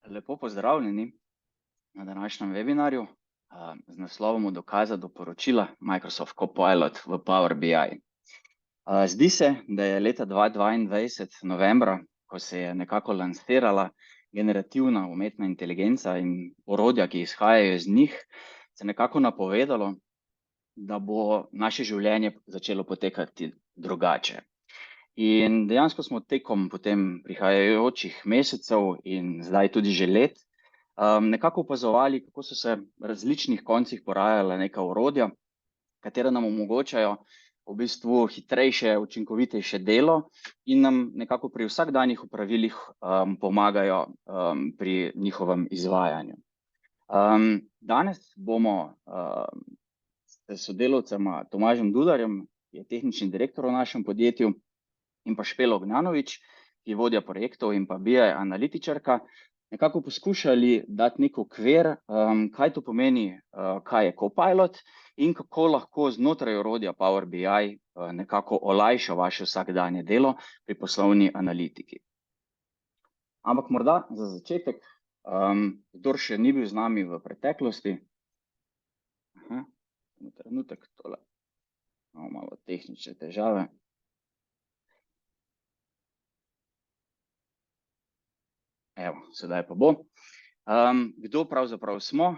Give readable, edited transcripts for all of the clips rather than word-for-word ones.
Lepo pozdravljeni na današnjem webinarju z naslovom Od dokaza do poročila Microsoft Copilot v Power BI. Zdi se, da je leta 2022 novembra, ko se je nekako lansirala generativna umetna inteligenca in orodja, ki izhajajo iz njih, se nekako napovedalo, da bo naše življenje začelo potekati drugače. In dejansko smo tekom potem prihajajočih mesecev in zdaj tudi že let nekako opazovali, kako so se v različnih koncih porajala neka orodja, katera nam omogočajo v bistvu hitrejše, učinkovitejše delo in nam nekako pri vsakdanjih opravilih pomagajo pri njihovem izvajanju. Danes bomo s sodelavcema Tomažem Dudarjem, ki je tehnični direktor v našem podjetju, in pa Špelo Gnjanovič, ki je vodja projektov in pa BI analitičarka, nekako poskušali dati nek okvir, kaj to pomeni, kaj je Copilot in kako lahko znotraj orodja Power BI nekako olajša vaše vsakdanje delo pri poslovni analitiki. Ampak morda za začetek, kdor še ni bil z nami v preteklosti, trenutek tole, imamo malo tehnične težave. Evo, sedaj pa bo. Kdo pravzaprav smo,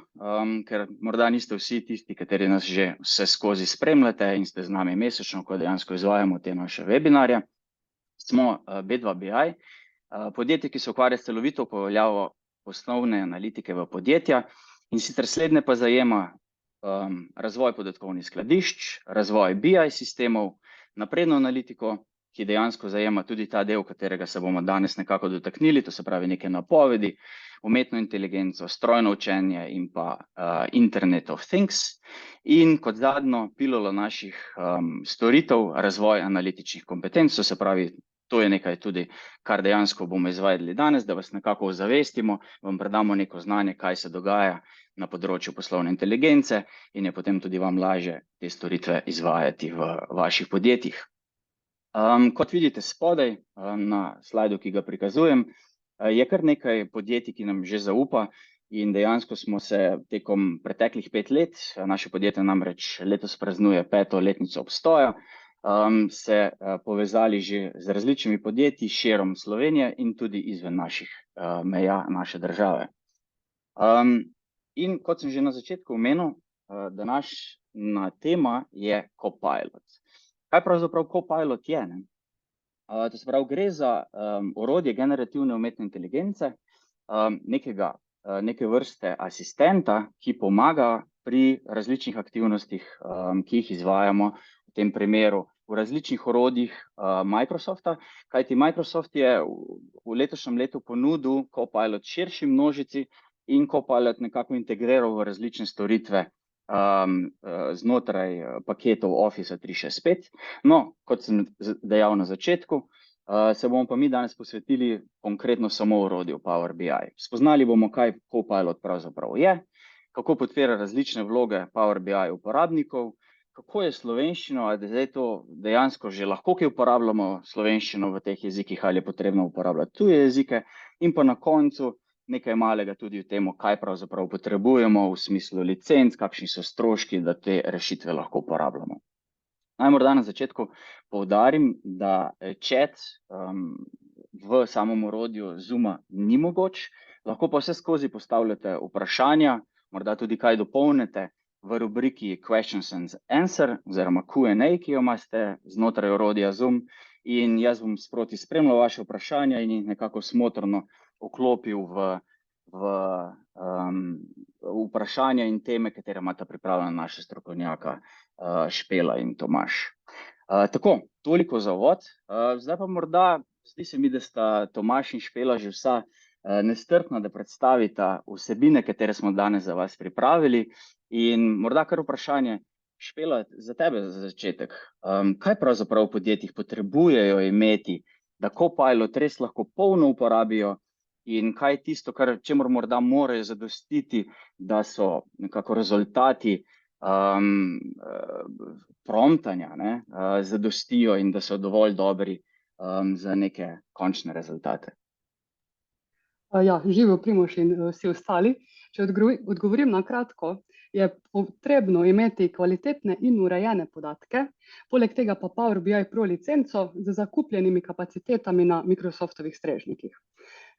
ker morda niste vsi tisti, kateri nas že vse skozi spremljate in ste z nami mesečno, ko dejansko izvajamo te naše webinarje. Smo B2BI, podjetje, ki se ukvarja s celovito upeljavo poslovne analitike v podjetja, in sicer slednje pa zajema razvoj podatkovnih skladišč, razvoj BI sistemov, napredno analitiko, ki dejansko zajema tudi ta del, katerega se bomo danes nekako dotaknili, to se pravi neke napovedi, umetno inteligenco, strojno učenje in pa Internet of Things. In kot zadnjo pilolo naših storitev, razvoj analitičnih kompetenc, to se pravi, to je nekaj tudi, kar dejansko bomo izvajali danes, da vas nekako ozavestimo, vam predamo neko znanje, kaj se dogaja na področju poslovne inteligence in je potem tudi vam lažje te storitve izvajati v vaših podjetjih. Kot vidite spodaj na slajdu, ki ga prikazujem, je kar nekaj podjetij, ki nam že zaupa in dejansko smo se tekom preteklih 5 let, naše podjetje namreč letos praznuje 5. letnico obstoja, se povezali že z različnimi podjetji širom Slovenije in tudi izven naših meja naše države. In kot sem že na začetku omenil, današnja tema je Copilot. Kaj pravzaprav Copilot je? To se pravi, gre za orodje generativne umetne inteligence, neke vrste asistenta, ki pomaga pri različnih aktivnostih, ki jih izvajamo, v tem primeru v različnih orodjih Microsofta, kajti Microsoft je v letošnjem letu ponudil Copilot širši množici in Copilot nekako integriral v različne storitve znotraj paketov Office 365. No, kot sem dejal na začetku, se bomo pa mi danes posvetili konkretno samo orodju Power BI. Spoznali bomo, kaj Copilot pravzaprav je, kako podpira različne vloge Power BI uporabnikov, kako je slovenščino, ali zdaj to dejansko že lahko, ki uporabljamo slovenščino v teh jezikih, ali je potrebno uporabljati tuje jezike, in pa na koncu nekaj malega tudi v tem, kaj pravzaprav potrebujemo v smislu licenc, kakšni so stroški, da te rešitve lahko uporabljamo. Naj morda na začetku poudarim, da chat v samem orodju Zooma ni mogoč, lahko pa vse skozi postavljate vprašanja, morda tudi kaj dopolnite v rubriki Questions and Answer oziroma Q&A, ki jo imate znotraj orodja Zoom, in jaz bom sproti spremljal vaše vprašanja in jih nekako smotrno vklopil v vprašanja in teme, katere imata pripravljena naša strokovnjaka Špela in Tomaž. Tako, toliko za uvod. Zdaj pa morda, zdi se mi, da sta Tomaž in Špela že vsa nestrpna, da predstavita vsebine, katere smo danes za vas pripravili, in morda kar vprašanje, Špela, za tebe za začetek. Kaj pravzaprav v podjetjih potrebujejo imeti, da Copilot res lahko polno uporabijo, in kaj je tisto, čemur morda morajo zadostiti, da so nekako rezultati promptanja zadostijo in da so dovolj dobri za neke končne rezultate? Ja, živijo Primož in vsi ostali. Če odgovorim na kratko, je potrebno imeti kvalitetne in urejene podatke, poleg tega pa Power BI Pro licenco z zakupljenimi kapacitetami na Microsoftovih strežnikih.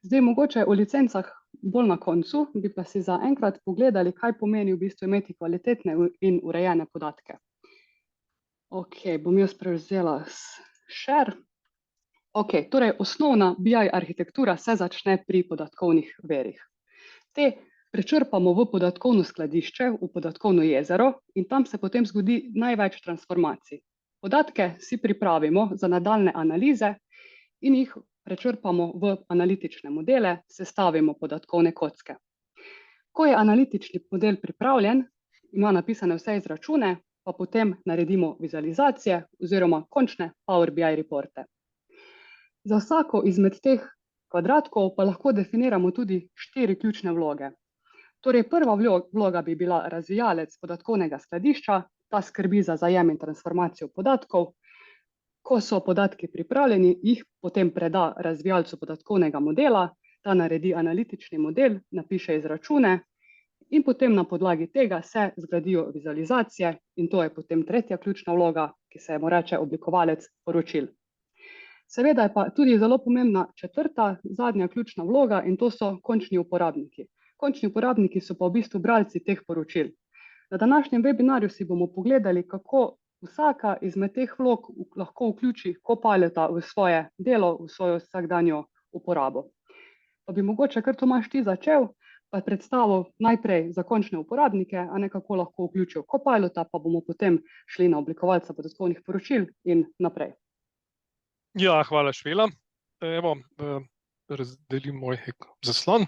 Zdaj, mogoče o licencah bolj na koncu, bi pa si za enkrat pogledali, kaj pomeni v bistvu imeti kvalitetne in urejene podatke. Ok, bom jaz prevzela share. Ok, torej osnovna BI arhitektura se začne pri podatkovnih virih. Te prečrpamo v podatkovno skladišče, v podatkovno jezero in tam se potem zgodi največ transformacij. Podatke si pripravimo za nadaljne analize in jih prečrpamo v analitične modele, sestavimo podatkovne kocke. Ko je analitični model pripravljen, ima napisane vse izračune, pa potem naredimo vizualizacije oziroma končne Power BI reporte. Za vsako izmed teh kvadratkov pa lahko definiramo tudi 4 ključne vloge. Torej, prva vloga bi bila razvijalec podatkovnega skladišča, ta skrbi za zajem in transformacijo podatkov. Ko so podatki pripravljeni, jih potem preda razvijalcu podatkovnega modela, ta naredi analitični model, napiše izračune in potem na podlagi tega se zgradijo vizualizacije in to je potem tretja ključna vloga, ki se mu reče oblikovalec poročil. Seveda je pa tudi zelo pomembna četrta, zadnja ključna vloga in to so končni uporabniki. Končni uporabniki so pa v bistvu bralci teh poročil. Na današnjem webinarju si bomo pogledali, kako vsaka izmed teh vlog lahko vključi Copilota v svoje delo, v svojo vsakdanjo uporabo. Pa bi mogoče kar Tomaž ti začel, pa predstavil najprej za končne uporabnike, a ne kako lahko vključijo Copilota, pa bomo potem šli na oblikovalca podatkovnih poročil in naprej. Ja, hvala Špela. Evo, razdelim moj zaslon.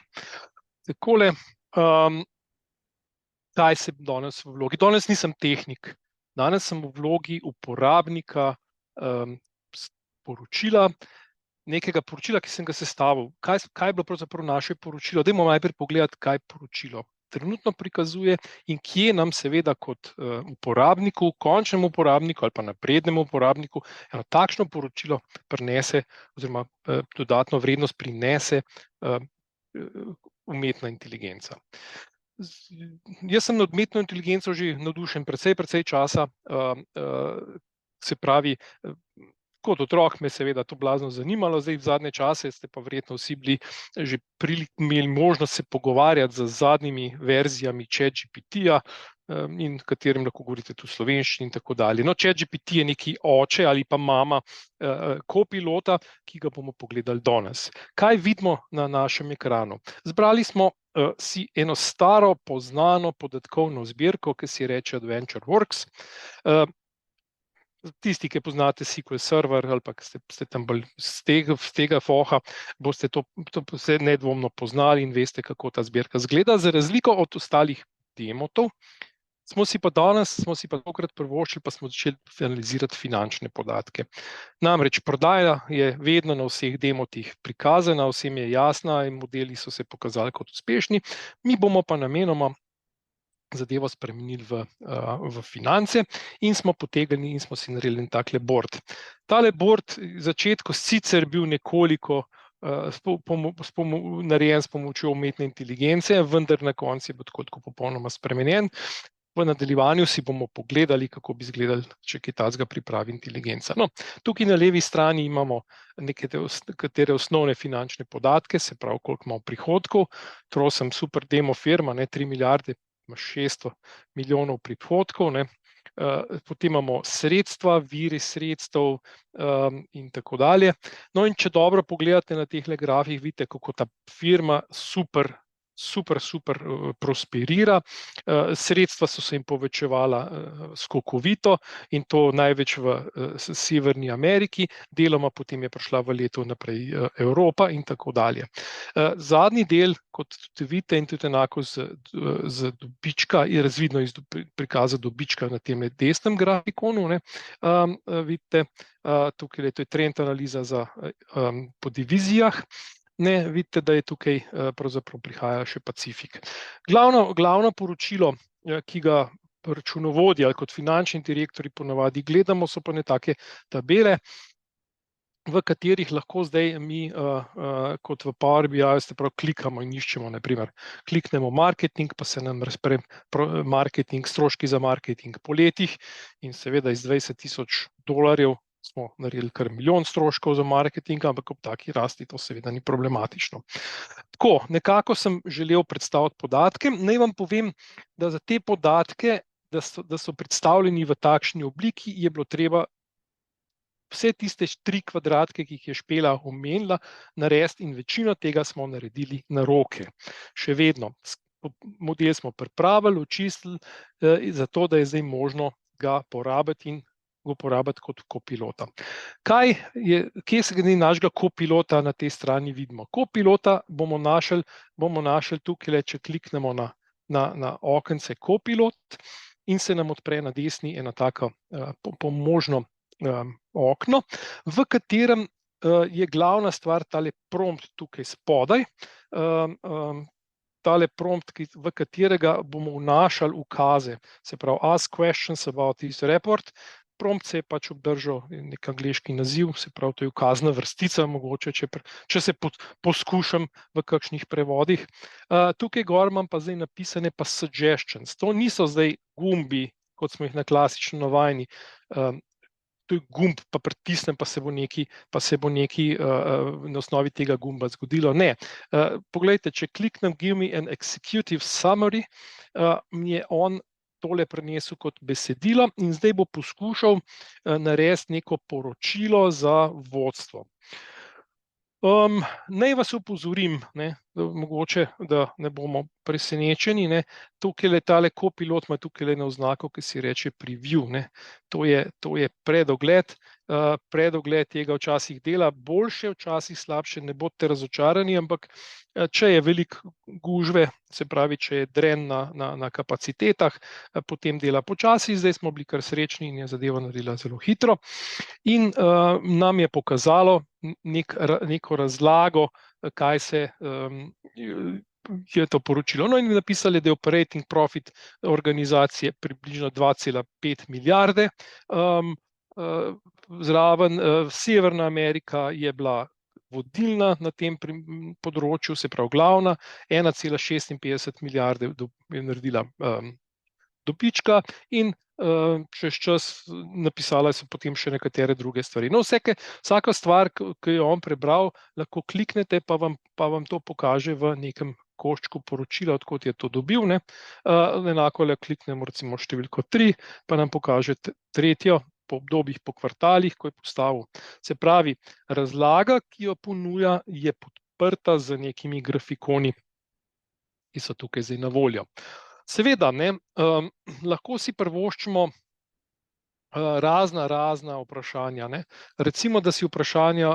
Takole, kaj sem danes v vlogi? Danes nisem tehnik. Danes sem v vlogi uporabnika poročila, nekega poročila, ki sem ga sestavil. Kaj je bilo pravzaprav naše poročilo? Dajmo najprej pogledati, kaj poročilo trenutno prikazuje in kje nam seveda kot uporabniku, končnemu uporabniku ali pa naprednemu uporabniku eno takšno poročilo prinese oziroma dodatno vrednost prinese umetna inteligenca. Jaz sem nad umetno inteligenco že navdušen precej časa, se pravi, kot otrok me seveda to blazno zanimalo, zdaj v zadnje čase ste pa verjetno vsi bili že imeli možnost se pogovarjati z zadnjimi verzijami ChatGPT-ja in katerim lahko govorite tudi v slovenščini in tako dalje. No, ChatGPT je neki oče ali pa mama Copilota, ki ga bomo pogledali danes. Kaj vidimo na našem ekranu? Zbrali smo si eno staro, poznano podatkovno zbirko, ki se reče AdventureWorks. Tisti, ki poznate SQL Server ali pa ste tam bolj z tega foha, boste to vse nedvomno poznali in veste, kako ta zbirka izgleda. Za razliko od ostalih demotov, smo si pa tokrat privoščili, pa smo začeli analizirati finančne podatke. Namreč prodaja je vedno na vseh demotih prikazana, vsem je jasna in modeli so se pokazali kot uspešni. Mi bomo pa namenoma zadevo spremenili v finance in smo potegnili in smo si naredili takle board. Tale board v začetku sicer bil nekoliko narejen s pomočjo umetne inteligence, vendar na koncu je bil tako popolnoma spremenjen. V nadaljevanju si bomo pogledali, kako bi izgledali, če kaj takega pripravi inteligenca. No, tukaj na levi strani imamo nekatere osnovne finančne podatke, se pravi, koliko imamo prihodkov. Trosem super demo firma, 3 milijarde, 600 milijonov prihodkov, potem imamo sredstva, viri sredstev in tako dalje. No, in če dobro pogledate na teh grafih, vidite, kako ta firma super prosperira. Sredstva so se jim povečevala skokovito in to največ v Severni Ameriki, deloma potem je prišla v letu naprej Evropa in tako dalje. Zadnji del, kot tudi vidite in tudi enako z dobička, je razvidno iz prikaza dobička na tem desnem grafikonu, vidite, tukaj je trend analiza po divizijah. Vidite, da je tukaj pravzaprav prihaja še Pacifik. Glavno poročilo, ki ga računovodji ali kot finančni direktorji ponavadi gledamo, so pa take tabele. v katerih lahko zdaj mi kot v Power BI klikamo in iščemo, naprimer, kliknemo marketing, pa se nam razpre marketing, stroški za marketing po letih in seveda iz $20,000 smo naredili kar milijon stroškov za marketing, ampak ob taki rasti to seveda ni problematično. Tako, nekako sem želel predstaviti podatke. Naj vam povem, da za te podatke, da so predstavljeni v takšni obliki, je bilo treba vse tiste 3 kvadratke, ki jih je Špela omenila, narediti in večino tega smo naredili na roke. Še vedno, model smo pripravili, očistili, zato da je zdaj možno ga porabiti in ga uporabiti kot kopilota. Kje se glede našega kopilota na tej strani vidimo? Kopilota bomo našli tukaj, če kliknemo na okence kopilot in se nam odpre na desni ena taka pomožno okno, v katerem je glavna stvar tale prompt tukaj spodaj, tale prompt, v katerega bomo vnašali ukaze, se pravi ask questions about this report. Prompt se je pač obdržal nek angleški naziv, se pravi, to je ukazna vrstica, mogoče, če se poskušam v kakšnih prevodih. Tukaj gor imam pa zdaj napisane pa suggestions. To niso zdaj gumbi, kot smo jih na klasično navajeni, to je gumb, pa pritisnem, pa se bo nekaj na osnovi tega gumba zgodilo. Ne. Poglejte, če kliknem Give me an executive summary, mi je on tole prenesel kot besedilo in zdaj bo poskušal narediti neko poročilo za vodstvo. Naj vas opozorim, mogoče, da ne bomo presenečeni, tukaj tale kopilot ima tukaj eno oznako, ki se reče preview. To je predogled. Predogled tega včasih dela boljše, včasih slabše, ne bodite razočarani, ampak če je veliko gužve, se pravi, če je dren na kapacitetah, potem dela počasi. Zdaj smo bili kar srečni in je zadeva naredila zelo hitro. In nam je pokazalo neko razlago, kaj se je to poročilo. No, in napisali, da je operating profit organizacije približno 2,5 milijarde. Zraven Severna Amerika je bila vodilna na tem področju, se pravi glavna, 1,56 milijarde je naredila dobička in čez čas napisala so potem še nekatere druge stvari. No, vsaka stvar, ki jo on prebral, lahko kliknete, pa vam to pokaže v nekem koščku poročila, odkot je to dobil. Enako kliknemo recimo številko 3, pa nam pokaže tretjo, po obdobjih, po kvartalih, ko je postavil. Se pravi, razlaga, ki jo ponuja, je podprta z nekimi grafikoni, ki so tukaj zdaj na voljo. Seveda, lahko si privoščimo razna vprašanja. Recimo, da si vprašanja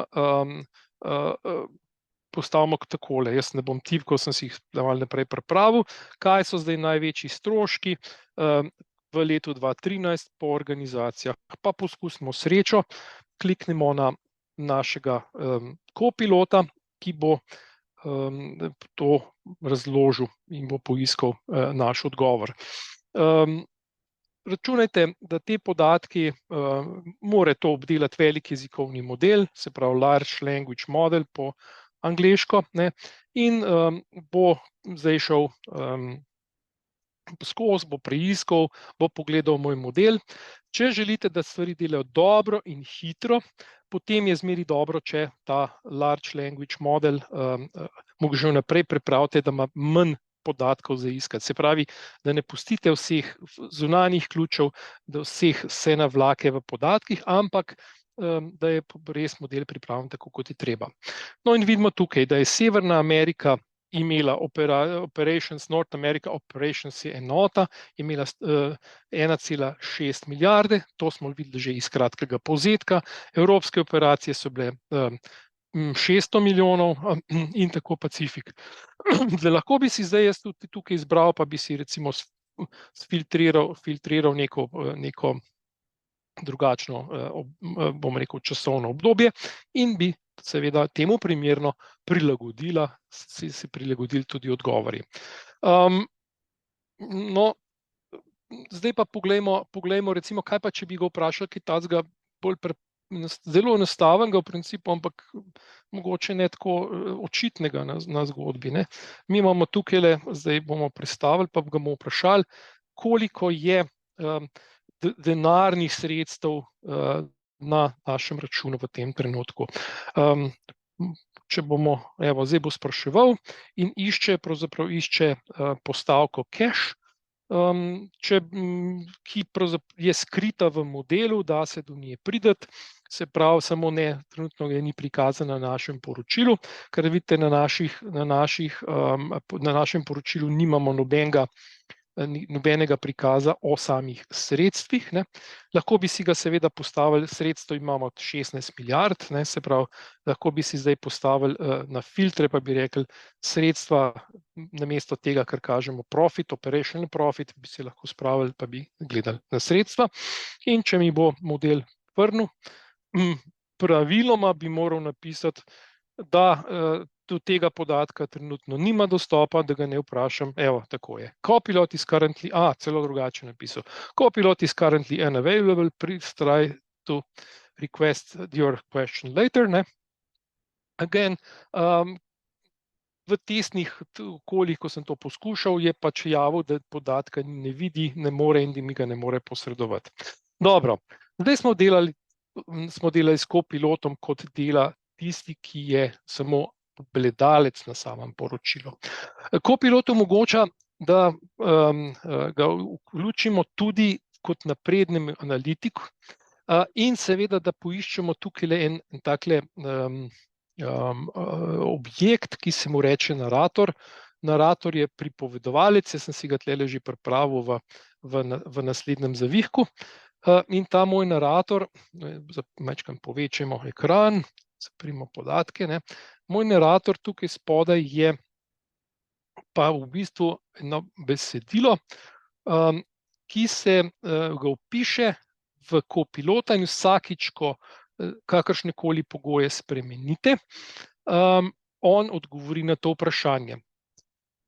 postavimo takole. Jaz ne bom tipkal, sem si jih malo naprej pripravil. Kaj so zdaj največji stroški v letu 2013 po organizacijah? Pa poskusimo srečo, kliknemo na našega kopilota, ki bo to razložil in bo poiskal naš odgovor. Računajte, da te podatki mora to obdelati velik jezikovni model, se pravi large language model po angleško, in bo zdaj šel skozi, bo preiskal, bo pogledal moj model. Če želite, da stvari delajo dobro in hitro, potem je zmeri dobro, če ta large language model mogoče že vnaprej pripravite, da ima manj podatkov za iskati. Se pravi, da ne pustite vseh zunanjih ključev, da vse navlake v podatkih, ampak da je res model pripravljen tako, kot je treba. No, in vidimo tukaj, da je Severna Amerika imela Operations North America, Operations je enota, imela 1,6 milijarde, to smo videli že iz kratkega povzetka. Evropske operacije so bile 600 milijonov in tako Pacifik. Lahko bi si zdaj jaz tudi tukaj izbral, pa bi si recimo filtriral neko drugačno, bom rekel, časovno obdobje in bi seveda temu primerno si prilagodili tudi odgovori. No, zdaj pa poglejmo recimo, kaj pa, če bi ga vprašali kaj takega bolj zelo enostavnega v principu, ampak mogoče ne tako očitnega na zgodbi, ne. Mi imamo tukaj, zdaj bomo predstavili, pa ga bomo vprašali, koliko je denarnih sredstev na našem računu v tem trenutku. Če bomo, evo, zdaj bo spraševal in pravzaprav išče postavko cash, ki je skrita v modelu, da se do nje prideti, se pravi, samo ne, trenutno je ni prikazana na našem poročilu, ker vidite, na našem poročilu nimamo nobenega prikaza o samih sredstvih, ne. Lahko bi si ga seveda postavili, sredstev imamo 16 milijard, ne, se pravi, lahko bi si zdaj postavili na filtre, pa bi rekli sredstva, namesto tega, kar kažemo profit, operational profit, bi si lahko spravili, pa bi gledali na sredstva. In če mi bo model vrnil, praviloma bi moral napisati, da do tega podatka trenutno nima dostopa, da ga ne vprašam, evo, tako je. Copilot is currently, celo drugače napisal. Copilot is currently unavailable, please try to request your question later, ne. Again, v testnih okoljih, ko sem to poskušal, je pač javil, da podatka ne vidi, ne more in da mi ga ne more posredovati. Dobro, zdaj smo delali s Copilotom, kot dela tisti, ki je samo gledalec na samem poročilu. Copilot omogoča, da ga vključimo tudi kot naprednem analitiku in seveda, da poiščemo tukaj en takle objekt, ki se mu reče narator. Narator je pripovedovalec, jaz sem si ga tlele že pripravil v naslednjem zavihku. In ta moj narator, majčkeno povečamo ekran, zaprimo podatke, ne. Moj narator tukaj spodaj je pa v bistvu eno besedilo, ki se ga vpiše v Copilota in vsakič, ko kakršnekoli pogoje spremenite, on odgovori na to vprašanje.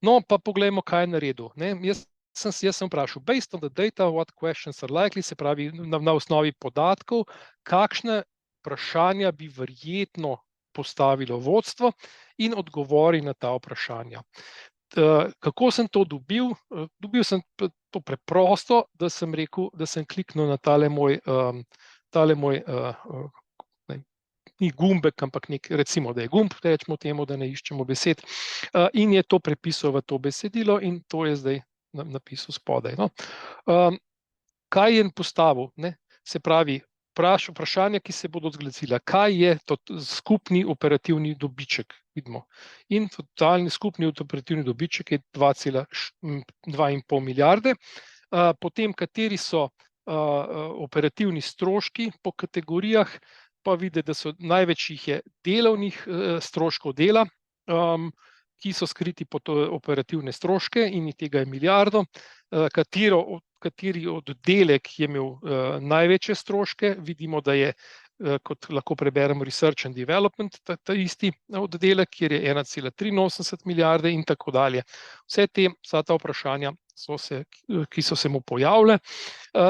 No, pa poglejmo, kaj je naredil, ne. Jaz sem vprašal, based on the data, what questions are likely, se pravi, na osnovi podatkov, kakšne vprašanja bi verjetno postavilo vodstvo in odgovori na ta vprašanja. Kako sem to dobil? Dobil sem to preprosto, da sem rekel, da sem kliknil na tale moj, ni gumbek, ampak recimo, da je gumb, rečemo temu, da ne iščemo besed, in je to prepisal v to besedilo in to je zdaj napisal spodaj, no. Kaj je postavil, ne? Se pravi, vprašanja, ki se bodo zglasila, kaj je to skupni operativni dobiček, vidimo. In totalni skupni operativni dobiček je 2,5 milijarde. Potem, kateri so operativni stroški po kategorijah, pa vidite, da so največ jih je delovnih stroškov dela, ki so skriti pod operativne stroške in tega je milijardo. Kateri oddelek je imel največje stroške, vidimo, da je, kot lahko preberemo, Research and Development, ta isti oddelek, kjer je 1,83 milijarde in tako dalje. Vsa ta vprašanja, ki so se mu pojavile,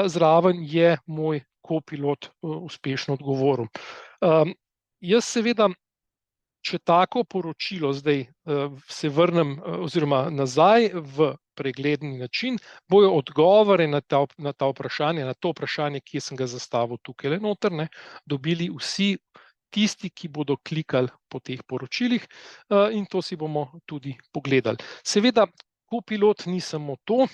zraven je moj Copilot uspešno odgovoril. Jaz seveda, če tako poročilo zdaj se vrnem oziroma nazaj v pregledni način, bojo odgovore na ta vprašanja, na to vprašanje, ki sem ga zastavil tukaj noter, ne, dobili vsi tisti, ki bodo klikali po teh poročilih, in to si bomo tudi pogledali. Seveda, Copilot ni samo to.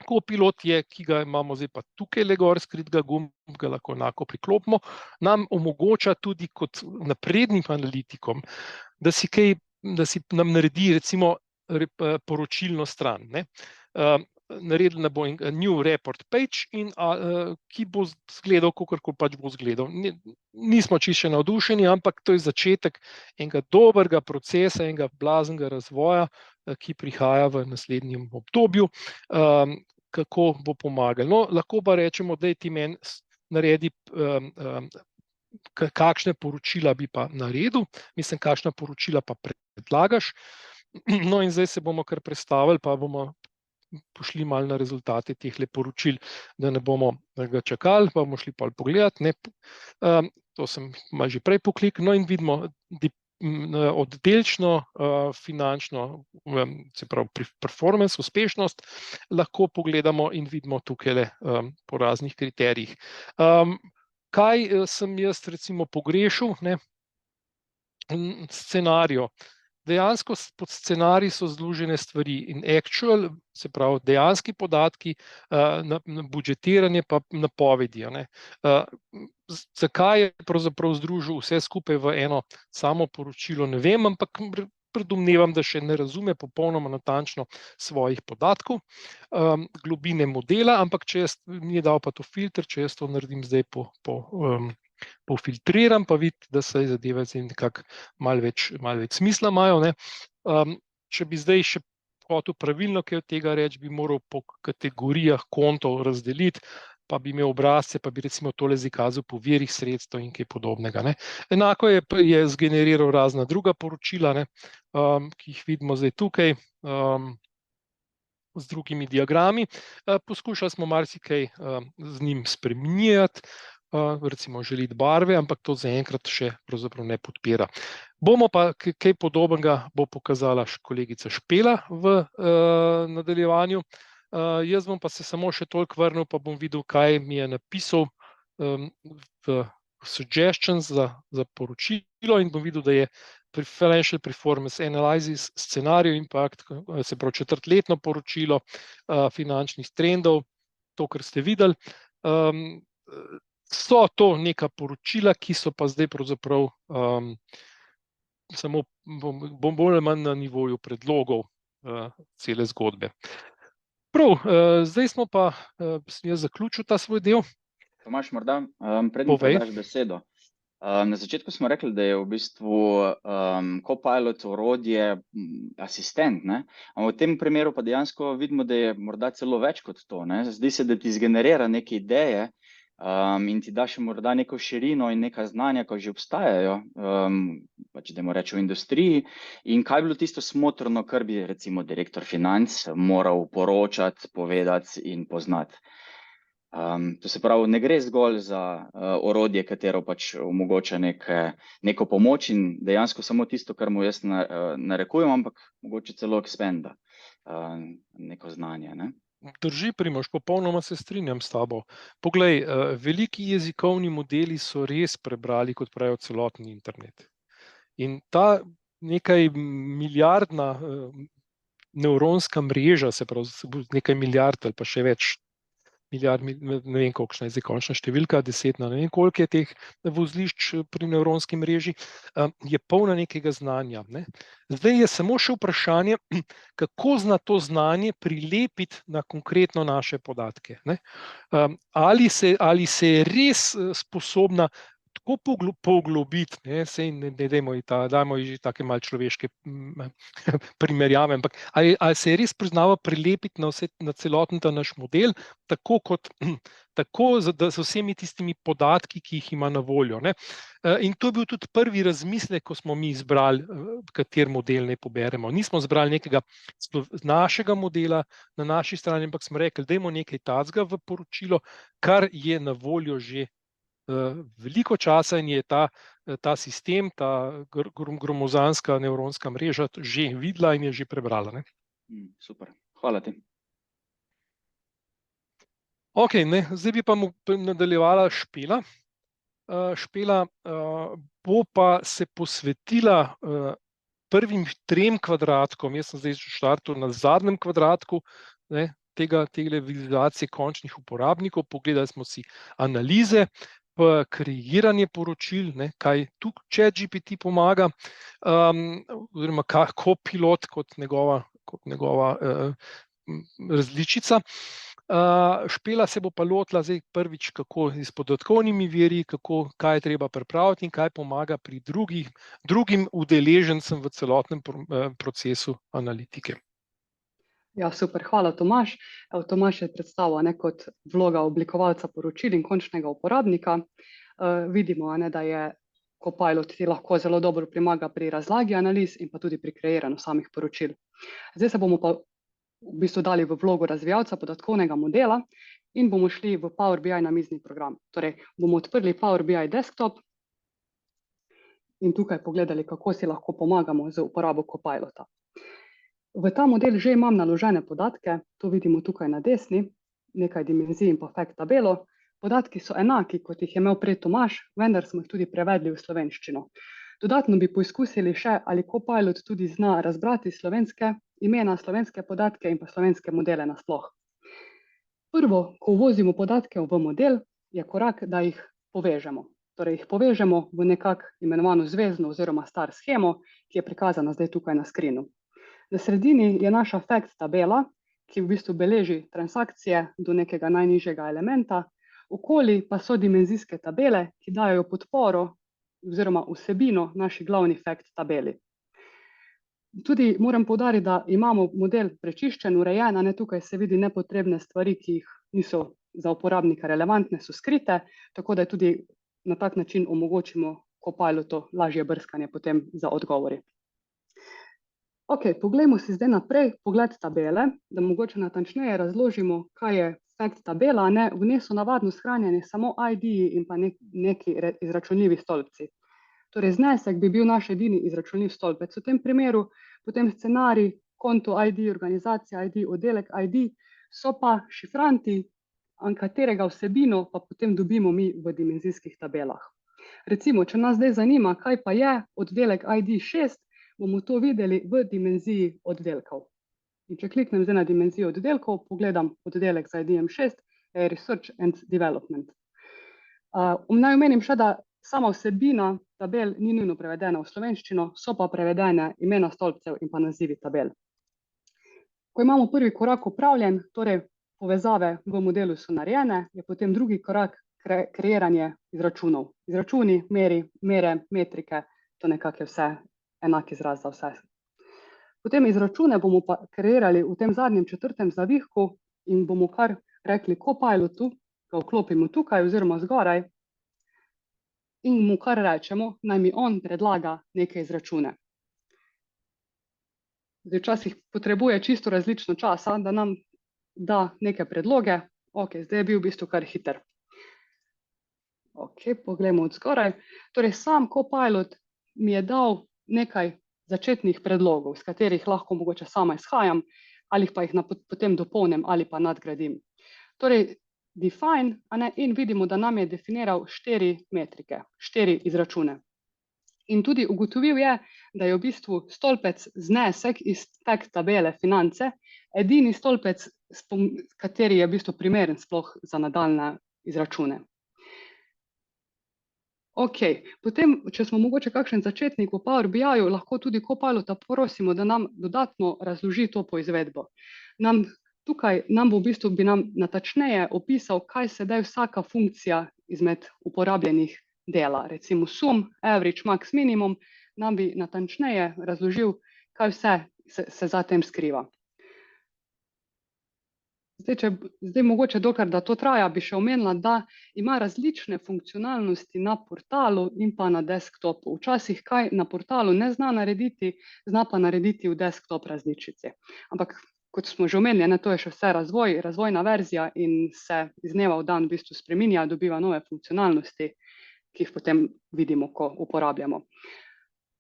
Copilot je, ki ga imamo zdaj pa tukaj gor skritega gumb, ga lahko enako priklopimo, nam omogoča tudi kot naprednim analitikom, da nam naredi recimo poročilno stran, ne. Naredil bo new report page, in ki bo zgledal, kakor pač bo zgledal. Nismo čisto še navdušeni, ampak to je začetek enega dobrega procesa, enega blaznega razvoja, ki prihaja v naslednjem obdobju, kako bo pomagal. No, lahko pa rečemo, da ti meni naredi, kakšne poročila bi pa naredil, kakšna poročila pa predlagaš. No, in zdaj se bomo kar prestavili, pa bomo pošli malo na rezultate tehle poročil, da ne bomo ga čakali, pa bomo šli pol pogledati. To sem malo že prej poklikal, no in vidimo oddelčno finančno, se pravi performance, uspešnost, lahko pogledamo in vidimo tukaj po raznih kriterijih. Kaj sem jaz recimo pogrešal? Scenarijo. Dejansko pod scenarij so združene stvari in actual, se pravi dejanski podatki, budžetiranje pa napovedi. Zakaj je pravzaprav združil vse skupaj v eno samo poročilo, ne vem, ampak predomnevam, da še ne razume popolnoma natančno svojih podatkov, globine modela, ampak če mi je dal pa to filter, če jaz to naredim zdaj pofiltriram, pa vidite, da se zadeve nekako malo več smisla imajo. Če bi zdaj še hotel pravilno kaj od tega reči, bi moral po kategorijah kontov razdeliti, pa bi imel obrazce, pa bi recimo tole izkazal po virih sredstev in kaj podobnega. Enako je zgeneriral razna druga poročila, ki jih vidimo zdaj tukaj, z drugimi diagrami. Poskušali smo marsikaj z njim spreminjati, recimo želiti barve, ampak to zaenkrat še pravzaprav ne podpira. Bomo pa kaj podobnega bo pokazala kolegica Špela v nadaljevanju. Jaz bom pa se samo še toliko vrnil, pa bom videl, kaj mi je napisal v suggestions za poročilo in bom videl, da je Financial Performance Analysis scenarij impact, se pravi četrtletno poročilo finančnih trendov, to, kar ste videli. So to neka poročila, ki so pa zdaj pravzaprav samo bolj ali manj na nivoju predlogov cele zgodbe. Prav, zdaj smo pa, sem jaz zaključil ta svoj del. Tomaž, morda, predtem pa daš besedo. Na začetku smo rekli, da je v bistvu Copilot orodje asistent, v tem primeru pa dejansko vidimo, da je morda celo več kot to. Zdi se, da ti zgenerira neke ideje in ti da še morda neko širino in neka znanja, ko že obstajajo, pač dajmo reči v industriji. In kaj je bilo tisto smotrno, kar bi recimo direktor financ moral poročati, povedati in poznati? To se pravi, ne gre zgolj za orodje, katero pač omogoča neko pomoč in dejansko samo tisto, kar mu jaz narekujem, ampak mogoče celo expanda neko znanje. Drži, Primož, popolnoma se strinjam s tabo. Poglej, veliki jezikovni modeli so res prebrali, kot pravijo, celoten internet. In ta nekaj milijardna nevronska mreža, se pravi nekaj milijard ali pa še več milijard, ne vem, kolikšna je zdaj končna številka, 10 na ne vem koliko je teh vozlišč pri nevronski mreži, je polna nekega znanja. Zdaj je samo še vprašanje, kako zna to znanje prilepiti na konkretno naše podatke. Ali se je res sposobna tako poglobiti, sej dajmo ji take malo človeške primerjave, ampak ali se je res priznava prilepiti na celoten ta naš model, tako z vsemi tistimi podatki, ki jih ima na voljo. In to je bil tudi prvi razmislek, ko smo mi izbrali, kater model naj poberemo. Nismo izbrali nekega našega modela na naši strani, ampak smo rekli, dajmo nekaj takega v poročilo, kar je na voljo že veliko časa in je ta sistem, ta gromozanska nevronska mreža že videla in je že prebrala. Super, hvala ti. Ok, zdaj bi pa nadaljevala Špela. Špela bo pa se posvetila prvim 3 kvadratkom, jaz sem zdaj štartil na zadnjem kvadratku, tega vizualizacije končnih uporabnikov, pogledali smo si analize, kreiranje poročil, kaj tu ChatGPT pomaga, oziroma Copilot kot njegova različica. Špela se bo pa lotila zdaj prvič, kako s podatkovnimi viri, kaj je treba pripraviti in kaj pomaga pri drugim udeležencem v celotnem procesu analitike. Ja, super, hvala Tomaž. Tomaž je predstavil kot vloga oblikovalca poročil in končnega uporabnika. Vidimo, da je Copilot ti lahko zelo dobro pomaga pri razlagi analiz in pa tudi pri kreiranju samih poročil. Zdaj se bomo pa v bistvu dali v vlogo razvijalca podatkovnega modela in bomo šli v Power BI namizni program. Torej, bomo odprli Power BI desktop in tukaj pogledali, kako si lahko pomagamo z uporabo Copilota. V ta model že imam naložene podatke, to vidimo tukaj na desni, nekaj dimenzij in pa fact tabelo. Podatki so enaki, kot jih je imel prej Tomaž, vendar smo jih tudi prevedli v slovenščino. Dodatno bi poizkusili še, ali Copilot tudi zna razbrati slovenske imena, slovenske podatke in pa slovenske modele nasploh. Prvo, ko uvozimo podatke v model, je korak, da jih povežemo. Torej jih povežemo v nekako imenovano zvezno oziroma star shemo, ki je prikazana zdaj tukaj na screenu. Na sredini je naša fact tabela, ki v bistvu beleži transakcije do nekega najnižjega elementa, okoli pa so dimenzijske tabele, ki dajo podporo oziroma vsebino naši glavni fact tabeli. Tudi moram poudariti, da imamo model prečiščen, urejen, ne, tukaj se vidi nepotrebne stvari, ki jih niso za uporabnika relevantne, so skrite, tako da tudi na tak način omogočimo Copilotu lažje brskanje potem za odgovori. Ok, poglejmo si zdaj naprej pogled tabele, da mogoče natančneje razložimo, kaj je fact tabela. V njej so navadno shranjeni samo ID-ji in pa neki izračunljivi stolpci. Torej znesek bi bil naš edini izračunljiv stolpec v tem primeru, potem scenarij, konto ID, organizacija ID, oddelek ID, so pa šifranti, katerega vsebino pa potem dobimo mi v dimenzijskih tabelah. Recimo, če nas zdaj zanima, kaj pa je oddelek ID 6, bomo to videli v dimenziji oddelkov. In če kliknem zdaj na dimenzijo oddelkov, pogledam oddelek za ID 6, Research and Development. Naj omenim še, da sama vsebina tabel ni nujno prevedena v slovenščino, so pa prevedene imena stolpcev in pa nazivi tabel. Ko imamo prvi korak opravljen, torej povezave v modelu so narejene, je potem drugi korak kreiranje izračunov. Izračuni, mere, metrike, to nekako je vse enak izraz za vse. Potem izračune bomo pa kreirali v tem zadnjem četrtem zavihku in bomo kar rekli Copilotu, ga vklopimo tukaj oziroma zgoraj in mu kar rečemo, naj mi on predlaga neke izračune. Zdaj včasih potrebuje čisto različno časa, da nam da neke predloge. Ok, zdaj je bil v bistvu kar hiter. Ok, poglejmo od zgoraj. Torej, sam Copilot mi je dal nekaj začetnih predlogov, s katerih lahko mogoče sama izhajam, ali pa jih potem dopolnim ali pa nadgradim. Torej, define, in vidimo, da nam je definiral 4 metrike, 4 izračune. In tudi ugotovil je, da je v bistvu stolpec znesek iz fact tabele finance edini stolpec, kateri je v bistvu primeren sploh za nadaljnje izračune. Ok, potem, če smo mogoče kakšen začetnik v Power BI-ju, lahko tudi Copilota prosimo, da nam dodatno razloži to poizvedbo. Tukaj nam bo v bistvu bi nam natančneje opisal, kaj sedaj vsaka funkcija izmed uporabljenih dela. Recimo sum, average, max, minimum, nam bi natančneje razložil, kaj vse se za tem skriva. Zdaj mogoče, dokler da to traja, bi še omenila, da ima različne funkcionalnosti na portalu in pa na desktopu. Včasih kaj na portalu ne zna narediti, zna pa narediti v desktop različici. Ampak, kot smo že omenili, to je še vse razvojna verzija in se iz dneva v dan v bistvu spreminja, dobiva nove funkcionalnosti, ki jih potem vidimo, ko uporabljamo.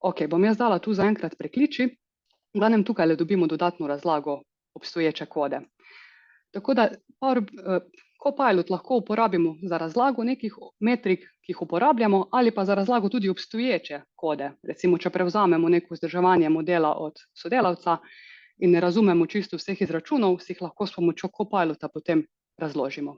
Ok, bom jaz dala tu zaenkrat prekliči. V glavnem tukaj le dobimo dodatno razlago obstoječe kode. Tako da Copilot lahko uporabimo za razlago nekih metrik, ki jih uporabljamo, ali pa za razlago tudi obstoječe kode. Recimo, če prevzamemo neko vzdrževanje modela od sodelavca in ne razumemo čisto vseh izračunov, si jih lahko s pomočjo Copilota potem razložimo.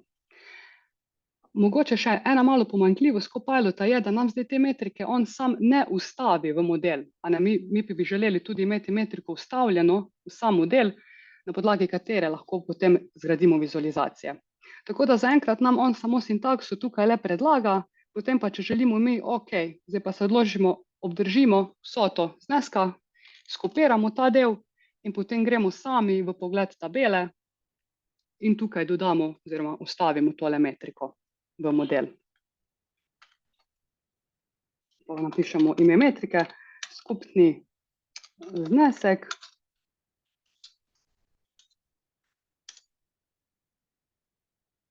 Mogoče še ena malo pomanjkljivost Copilota je, da nam zdaj te metrike on sam ne vstavi v model. Mi bi želeli tudi imeti metriko vstavljeno v sam model, na podlagi katere lahko potem zgradimo vizualizacije. Tako da zaenkrat nam on samo sintakso tukaj le predlaga, potem pa, če želimo mi, ok, zdaj pa se odložimo, obdržimo vsoto zneska, skopiramo ta del in potem gremo sami v pogled tabele in tukaj dodamo oziroma vstavimo tole metriko v model. Pa napišemo ime metrike, skupni znesek.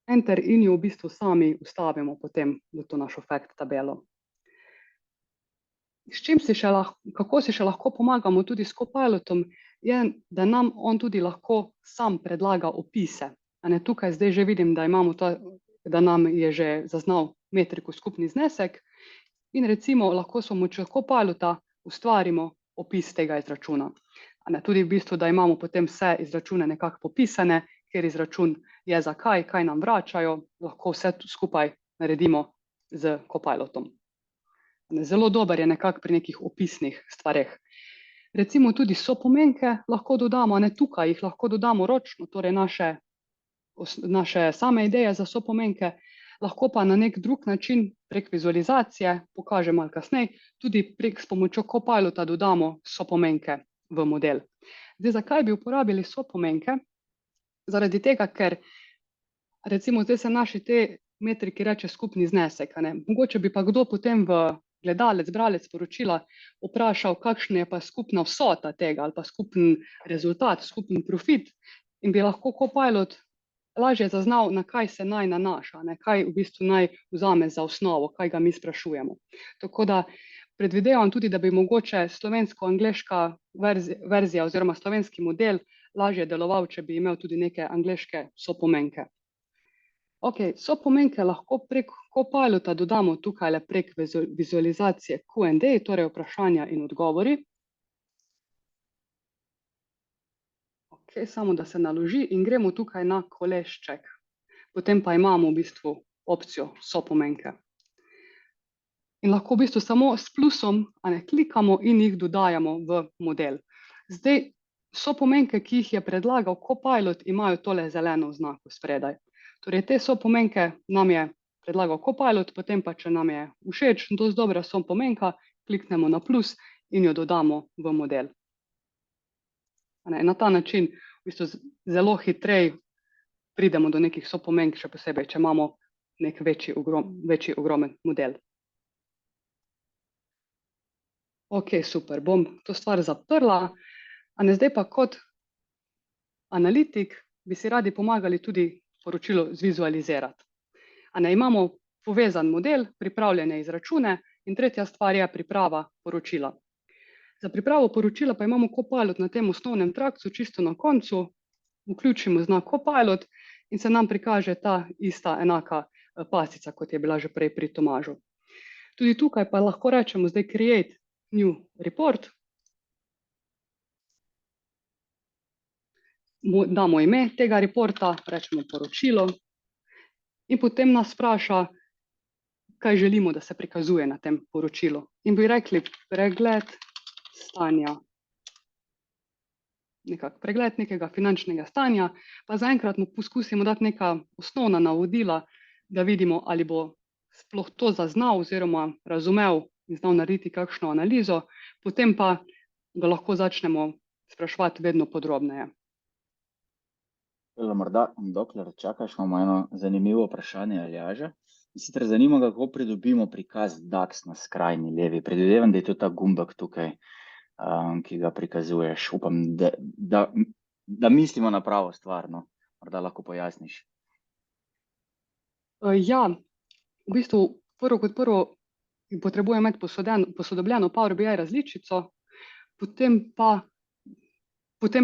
Enter in jo v bistvu sami ustavimo potem v to našo fact tabelo. Kako si še lahko pomagamo tudi s Copilotom, je, da nam on tudi lahko sam predlaga opise. Tukaj zdaj že vidim, da da nam je že zaznal metriko skupni znesek in recimo lahko s pomočjo Copilota ustvarimo opis tega izračuna. Tudi v bistvu, da imamo potem vse izračune nekako popisane, ker izračun je zakaj, kaj nam vračajo, lahko vse skupaj naredimo z Copilotom. Zelo dober je nekako pri nekih opisnih stvareh. Recimo tudi sopomenke lahko dodamo, tukaj jih lahko dodamo ročno, torej naše same ideje za sopomenke, lahko pa na nek drug način prek vizualizacije, pokažem malo kasneje, tudi s pomočjo Copilota dodamo sopomenke v model. Zdaj, zakaj bi uporabili sopomenke? Zaradi tega, ker recimo zdaj se naši te metriki reče skupni znesek. Mogoče bi pa kdo potem v gledalec, bralec poročila vprašal, kakšna je pa skupna vsota tega ali pa skupen rezultat, skupen profit in bi lahko Copilot lažje zaznal, na kaj se naj nanaša, kaj v bistvu naj vzame za osnovo, kaj ga mi sprašujemo. Tako da predvidevam tudi, da bi mogoče slovensko-angleška verzija oziroma slovenski model lažje deloval, če bi imel tudi neke angleške sopomenke. Sopomenke lahko prek Copilota dodamo tukaj prek vizualizacije Q&A, torej vprašanja in odgovori. Samo da se naloži in gremo tukaj na kolešček. Potem pa imamo v bistvu opcijo sopomenke. In lahko v bistvu samo s plusom klikamo in jih dodajamo v model. Zdaj, sopomenke, ki jih je predlagal Copilot, imajo tole zeleno oznako spredaj. Torej, te sopomenke nam je predlagal Copilot, potem pa, če nam je všeč, dosti dobra sopomenka, kliknemo na plus in jo dodamo v model. Na ta način v bistvu zelo hitreje pridemo do nekih sopomenk, še posebej, če imamo nek večji ogromen model. Super, bom to stvar zaprla. Zdaj pa kot analitik bi si radi pomagali tudi poročilo zvizualizirati. Imamo povezan model, pripravljene izračune in tretja stvar je priprava poročila. Za pripravo poročila pa imamo Copilot na tem osnovnem trakcu, čisto na koncu, vključimo znak Copilot in se nam prikaže ta ista enaka pastica, kot je bila že prej pri Tomažu. Tudi tukaj pa lahko rečemo zdaj create new report, damo ime tega reporta, rečemo poročilo in potem nas vpraša, kaj želimo, da se prikazuje na tem poročilu. In bi rekli pregled stanja, pregled nekega finančnega stanja, pa zaenkrat mu poskusimo dati neka osnovna navodila, da vidimo, ali bo sploh to zaznal oziroma razumel in znal narediti kakšno analizo, potem pa ga lahko začnemo spraševati vedno podrobneje. Morda, dokler čakaš, imamo eno zanimivo vprašanje Aljaža. In sicer zanima, kako pridobimo prikaz DAX na skrajni levi. Predvidevam, da je to ta gumbek tukaj, ki ga prikazuješ. Upam, da mislimo na pravo stvar, no? Morda lahko pojasniš. Ja, v bistvu prvo kot prvo potrebujem imeti posodobljeno Power BI različico, potem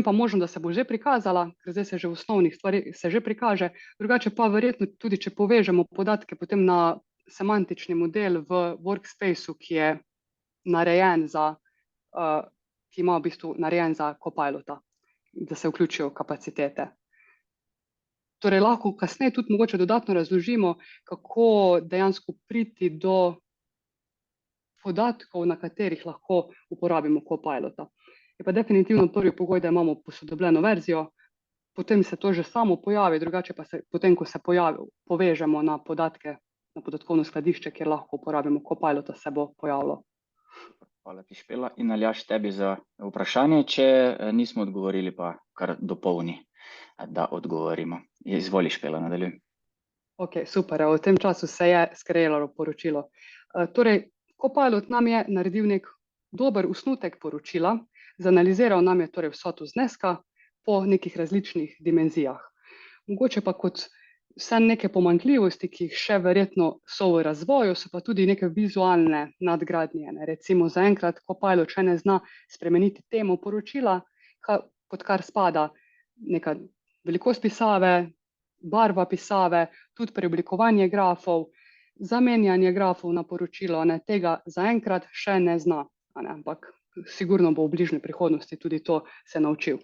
pa možno, da se bo že prikazala, ker zdaj se že v osnovnih stvarih se že prikaže, drugače pa verjetno tudi, če povežemo podatke potem na semantični model v workspaceu, ki je narejen ki ima v bistvu narejen za Copilota, da se vključijo kapacitete. Torej lahko kasneje tudi mogoče dodatno razložimo, kako dejansko priti do podatkov, na katerih lahko uporabimo Copilota. Je pa definitivno prvi pogoj, da imamo posodobljeno verzijo, potem se to že samo pojavi, drugače pa potem, ko se povežemo na podatke, na podatkovno skladišče, kjer lahko uporabimo Copilota, se bo pojavilo. Hvala ti, Špela. In Aljaž, tebi za vprašanje, če nismo odgovorili, pa kar dopolni, da odgovorimo. Izvoli, Špela, nadaljuj. Super, v tem času se je skrajelo poročilo. Torej, Copilot nam je naredil nek dober osnutek poročila, zanaliziral nam je torej vsoto zneska po nekih različnih dimenzijah. Mogoče pa kot vse neke pomanjkljivosti, ki jih še verjetno so v razvoju, so pa tudi neke vizualne nadgradnje. Recimo zaenkrat Copilot še ne zna spremeniti temo poročila, pod kar spada neka velikost pisave, barva pisave, tudi preoblikovanje grafov, zamenjanje grafov na poročilo, tega zaenkrat še ne zna, ampak sigurno bo v bližnji prihodnosti tudi to se naučil.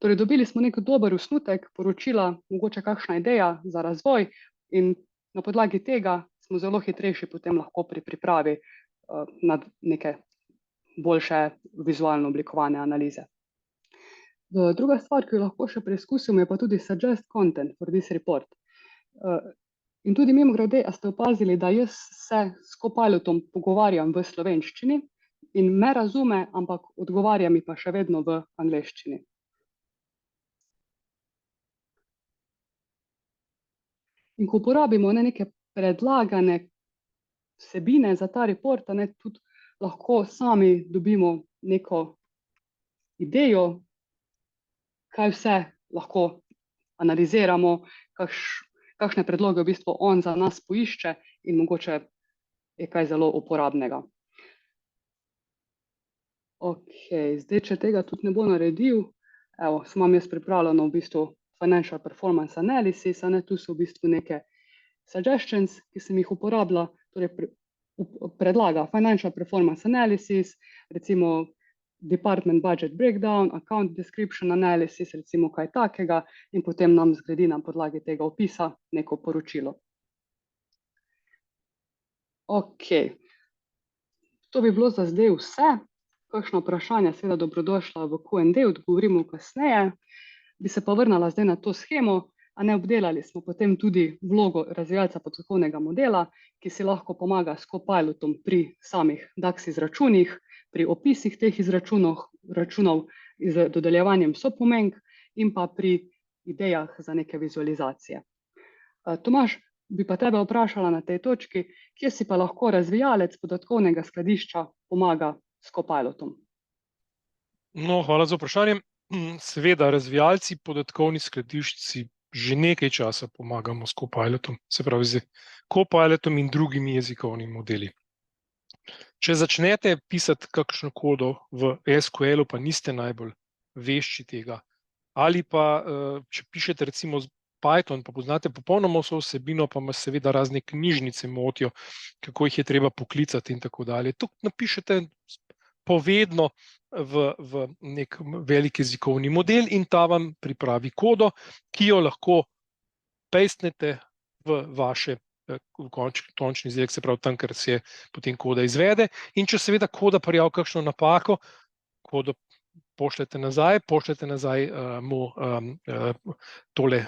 Torej, dobili smo nek dober osnutek poročila, mogoče kakšna ideja za razvoj in na podlagi tega smo zelo hitrejši potem lahko pri pripravi na neke boljše vizualno oblikovane analize. Druga stvar, ki jo lahko še preizkusimo, je pa tudi suggest content for this report. In tudi mimogrede, a ste opazili, da jaz se s Copilotom pogovarjam v slovenščini in me razume, ampak odgovarja mi pa še vedno v angleščini. In ko uporabimo neke predlagane vsebine za ta report, tudi lahko sami dobimo neko idejo, kaj vse lahko analiziramo, kakšne predloge v bistvu on za nas poišče in mogoče je kaj zelo uporabnega. Zdaj, če tega tudi ne bo naredil, imam jaz pripravljeno v bistvu Financial Performance Analysis, tu so v bistvu neke suggestions, ki sem jih uporabila, torej predlaga Financial Performance Analysis, recimo Department Budget Breakdown, Account Description Analysis, recimo kaj takega, in potem nam zgradi na podlagi tega opisa neko poročilo. To bi bilo za zdaj vse. Kakšno vprašanje, seveda dobrodošla v Q&A, odgovorimo kasneje. Bi se pa vrnila zdaj na to shemo, obdelali smo potem tudi vlogo razvijalca podatkovnega modela, ki si lahko pomaga s Copilotom pri samih DAX izračunih, pri opisih teh računov z dodeljevanjem sopomenk in pa pri idejah za neke vizualizacije. Tomaž, bi pa tebe vprašala na tej točki, kje si pa lahko razvijalec podatkovnega skladišča pomaga s Copilotom? Hvala za vprašanje. Seveda, razvijalci podatkovnih skladišč že nekaj časa pomagamo s Copilotom, se pravi z Copilotom in drugimi jezikovnimi modeli. Če začnete pisati kakšno kodo v SQL-u, pa niste najbolj vešči tega, ali pa če pišete recimo Python, pa poznate popolnoma vso vsebino, pa vas seveda razne knjižnice motijo, kako jih je treba poklicati in tako dalje. Tukaj napišete povedno v nek velik jezikovni model in ta vam pripravi kodo, ki jo lahko pastnete v vaše končni izdelek, se pravi tam, kjer se potem koda izvede. In če seveda koda prijavi kakšno napako, kodo pošljete nazaj mu tole,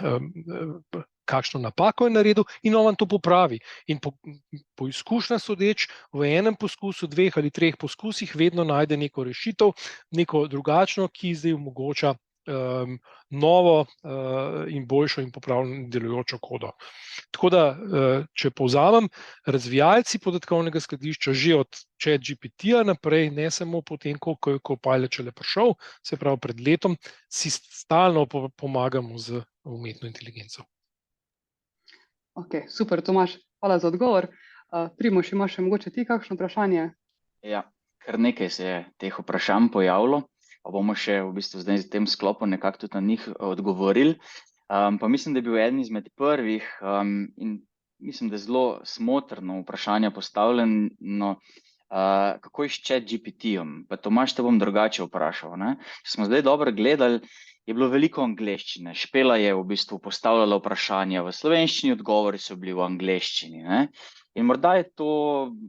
kakšno napako je naredil in on vam to popravi. In po izkušnjah sodeč v enem poskusu, 2 ali 3 poskusih vedno najde neko rešitev, neko drugačno, ki zdaj omogoča novo in boljšo in popravljeno delujočo kodo. Tako da, če povzamem, razvijalci podatkovnega skladišča že od ChatGPT-ja naprej, ne samo potem, ko je Copilot šele prišel, se pravi pred letom, si stalno pomagamo z umetno inteligenco. Super, Tomaž, hvala za odgovor. Primož, imaš še mogoče ti kakšno vprašanje? Ja, kar nekaj se je teh vprašanj pojavilo, pa bomo še v bistvu zdaj v tem sklopu nekako tudi na njih odgovorili. Pa mislim, da je bil eden izmed prvih in mislim, da je zelo smotrno vprašanje postavljeno, kako je s ChatGPT-jem. Pa Tomaž, te bom drugače vprašal. Če smo zdaj dobro gledali, je bilo veliko angleščine. Špela je v bistvu postavljala vprašanja v slovenščini, odgovori so bili v angleščini. In morda je to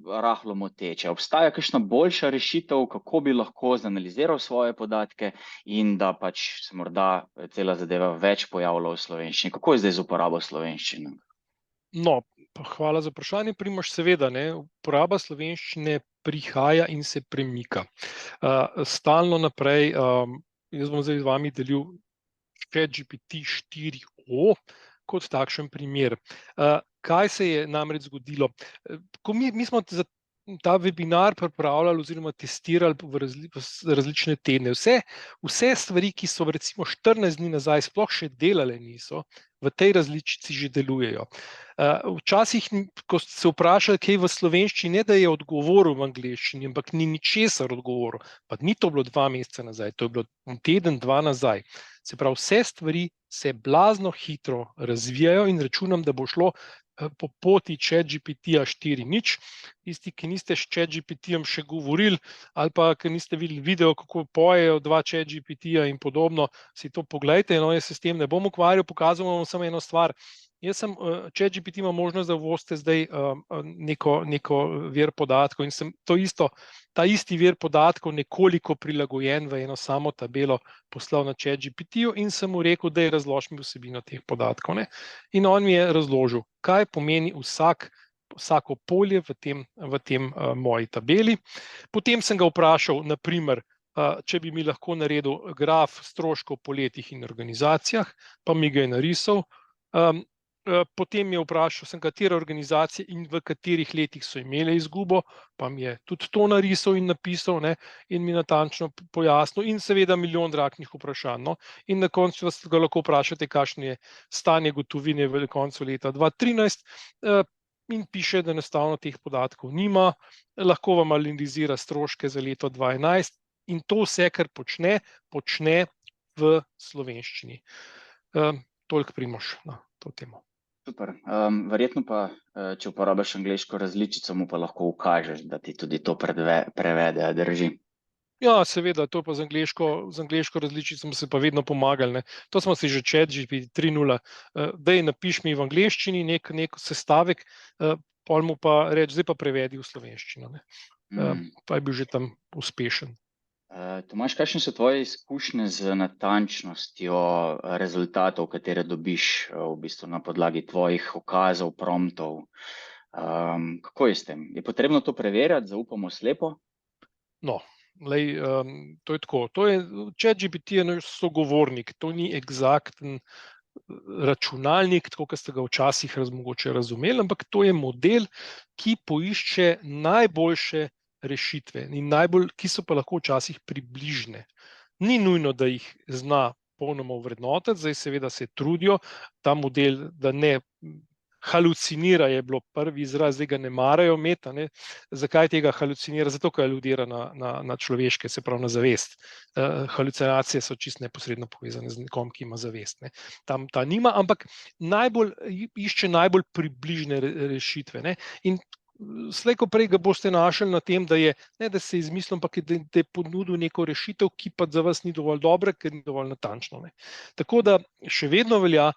rahlo moteče. Obstaja kakšna boljša rešitev, kako bi lahko zanaliziral svoje podatke in da pač se morda cela zadeva več pojavila v slovenščini? Kako je zdaj z uporabo slovenščine? Hvala za vprašanje, Primož. Seveda, uporaba slovenščine prihaja in se premika. Stalno naprej, jaz bom zdaj z vami delil ChatGPT 4o kot takšen primer. Kaj se je namreč zgodilo? Mi smo za ta webinar pripravljali oziroma testirali v različne tedne. Vse stvari, ki so recimo 14 dni nazaj sploh še delale niso, v tej različici že delujejo. Včasih, ko ste se vprašali, kaj v slovenščini, ne da je odgovoril v angleščini, ampak ni ničesar odgovoril, pa ni to bilo 2 meseca nazaj, to je bilo teden, 2 nazaj. Se pravi, vse stvari se blazno hitro razvijajo in računam, da bo šlo po poti ChatGPT-ja 4.0. Tisti, ki niste s ChatGPT-jem še govorili, ali pa ki niste videli video, kako pojejo 2 ChatGPT-ja in podobno, si to poglejte. No, jaz se s tem ne bom ukvarjal, pokazal vam samo eno stvar. ChatGPT ima možnost, da vozite zdaj neko vir podatkov in sem ta isti vir podatkov nekoliko prilagojen v eno samo tabelo poslal na ChatGPT-ju in sem mu rekel, da je razloži mi vsebino teh podatkov. Ne? In on mi je razložil, kaj pomeni vsako polje v tem moji tabeli. Potem sem ga vprašal, naprimer, če bi mi lahko naredil graf stroškov po letih in organizacijah, pa mi ga je narisal. Potem je vprašal, katere organizacije in v katerih letih so imele izgubo, pa mi je tudi to narisal in napisal, ne, in mi natančno pojasnil, in seveda milijon dragih vprašanj. No. In na koncu vas ga lahko vprašate, kakšno je stanje gotovine v koncu leta 2013, in piše, da enostavno teh podatkov nima, lahko vam analizira stroške za leto 2011 in to vse, kar počne v slovenščini. Toliko, Primož, na to temo. Super. Verjetno pa, če uporabiš angleško različico, mu pa lahko ukažeš, da ti tudi to prevede, drži. Ja, seveda, to pa z angleško različico se pa vedno pomagali. Ne. To smo si že ChatGPT 3.0. Daj, napiš mi v angleščini nek sestavek, pol mu pa reči, zdaj pa prevedi v slovenščino. Ne. Pa je bil že tam uspešen. Tomaž, kakšne so tvoje izkušnje z natančnostjo rezultatov, katere dobiš v bistvu na podlagi tvojih ukazov, promptov? Kako je s tem? Je potrebno to preverjati, zaupamo slepo? No, to je tako. ChatGPT je naš sogovornik, to ni eksakten računalnik, tako kot ste ga včasih mogoče razumeli, ampak to je model, ki poišče najboljše rešitve in ki so pa lahko včasih približne. Ni nujno, da jih zna popolnoma ovrednotiti, zdaj seveda se trudijo, ta model, da ne halucinira, je bilo prvi izraz, zdaj ga ne marajo imeti. Ne. Zakaj tega halucinira? Zato, ker aludira na človeške, se pravi na zavest. Halucinacije so čisto neposredno povezane z nekom, ki ima zavest. Ne. Tam ta nima, ampak išče najbolj približne rešitve. Ne. In slej ko prej ga boste našli na tem, da je, ne da se izmislil, ampak da je ponudil neko rešitev, ki pa za vas ni dovolj dobra, ker ni dovolj natančno. Ne. Tako da še vedno velja,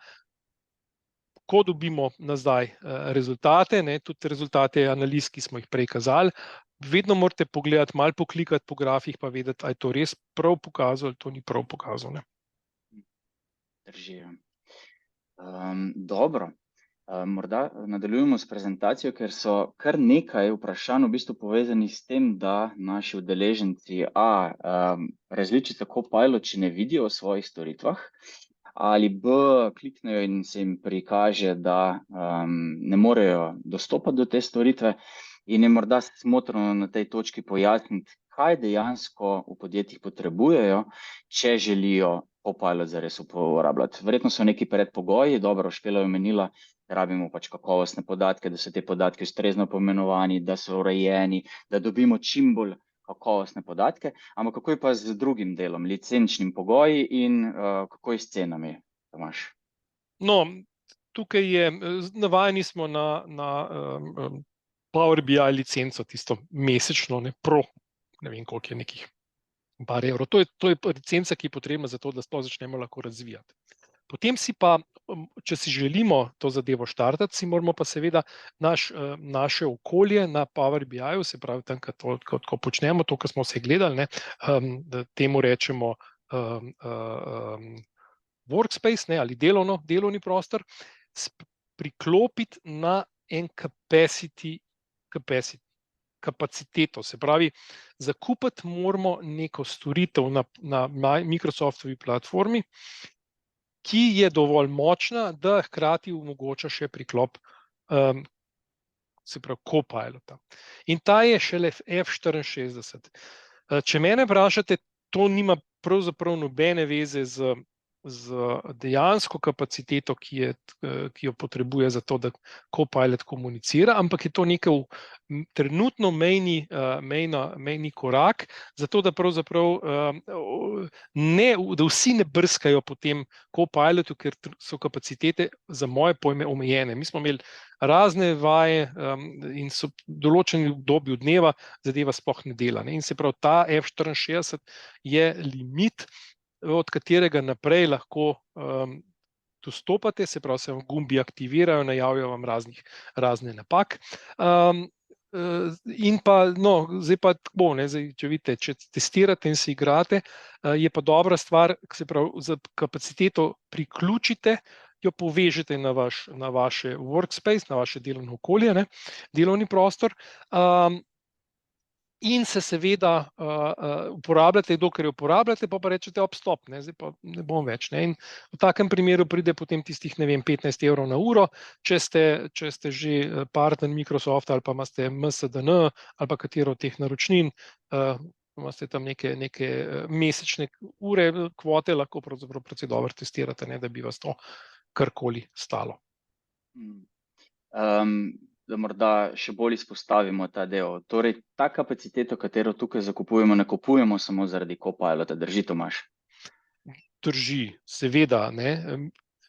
ko dobimo nazaj rezultate, ne, tudi rezultate analiz, ki smo jih prej kazali, vedno morate pogledati, malo poklikati po grafih, pa vedeti, ali je to res prav pokazal, ali to ni prav pokazal. Ne. Drži. Dobro. Morda nadaljujemo s prezentacijo, ker so kar nekaj vprašanj v bistvu povezanih s tem, da naši udeleženci različice Copilot, če ne vidijo v svojih storitvah, ali kliknejo in se jim prikaže, da ne morejo dostopati do te storitve, in je morda smotrno na tej točki pojasniti, kaj dejansko v podjetjih potrebujejo, če želijo Copilot zares uporabljati. Verjetno so neki predpogoji, dobro, Špela je omenila, rabimo pač kakovostne podatke, da so te podatki ustrezno poimenovani, da so urejeni, da dobimo čim bolj kakovostne podatke. Ampak kako je pa z drugim delom, licenčnim pogoji in kako je s cenami, Tomaž? No, tukaj je, navajeni smo na Power BI licenco, tisto mesečno, ne, pro, ne vem koliko je nekih par evrov. To je licenca, ki je potrebna za to, da sploh začnemo lahko razvijati. Potem si pa, če si želimo to zadevo štartati, si moramo pa seveda naše okolje na Power BI-ju, se pravi tam, ko počnemo to, kar smo se gledali, ne, da temu rečemo workspace, ne, ali delovni prostor, priklopiti na en kapaciteto. Se pravi, zakupiti moramo neko storitev na Microsoftovi platformi, ki je dovolj močna, da hkrati omogoča še priklop se pravi Copilota. In ta je šele F64. Če mene vprašate, to nima pravzaprav nobene veze z dejansko kapaciteto, ki jo potrebuje za to, da Copilot komunicira, ampak je to nekaj trenutno mejni korak, zato da pravzaprav da vsi ne brskajo po tem Copilotu, ker so kapacitete za moje pojme omejene. Mi smo imeli razne vaje in so določeni obdobju dneva zadeva sploh ne dela. In se pravi, ta F64 je limit, od katerega naprej lahko dostopate, se pravi, se vam gumbi aktivirajo, najavijo vam razne napak. In pa, zdaj pa tako, če vidite, če testirate in se igrate, je pa dobra stvar, se pravi, za kapaciteto priključite, jo povežete na vaše workspace, na vaše delovno okolje, delovni prostor, in se seveda uporabljate, dokler jo uporabljate, pa rečete stop, zdaj pa ne bom več. In v takem primeru pride potem tistih, 15 evrov na uro, če ste že partner Microsofta ali pa imate MSDN ali pa katero od teh naročnin, imate tam neke mesečne ure, kvote, lahko pravzaprav precej dobro testirate, da bi vas to karkoli stalo. Da morda še bolj izpostavimo ta del. Torej, ta kapaciteto, katero tukaj zakupujemo, ne kupujemo samo zaradi Copilota, drži, Tomaž? Drži, seveda.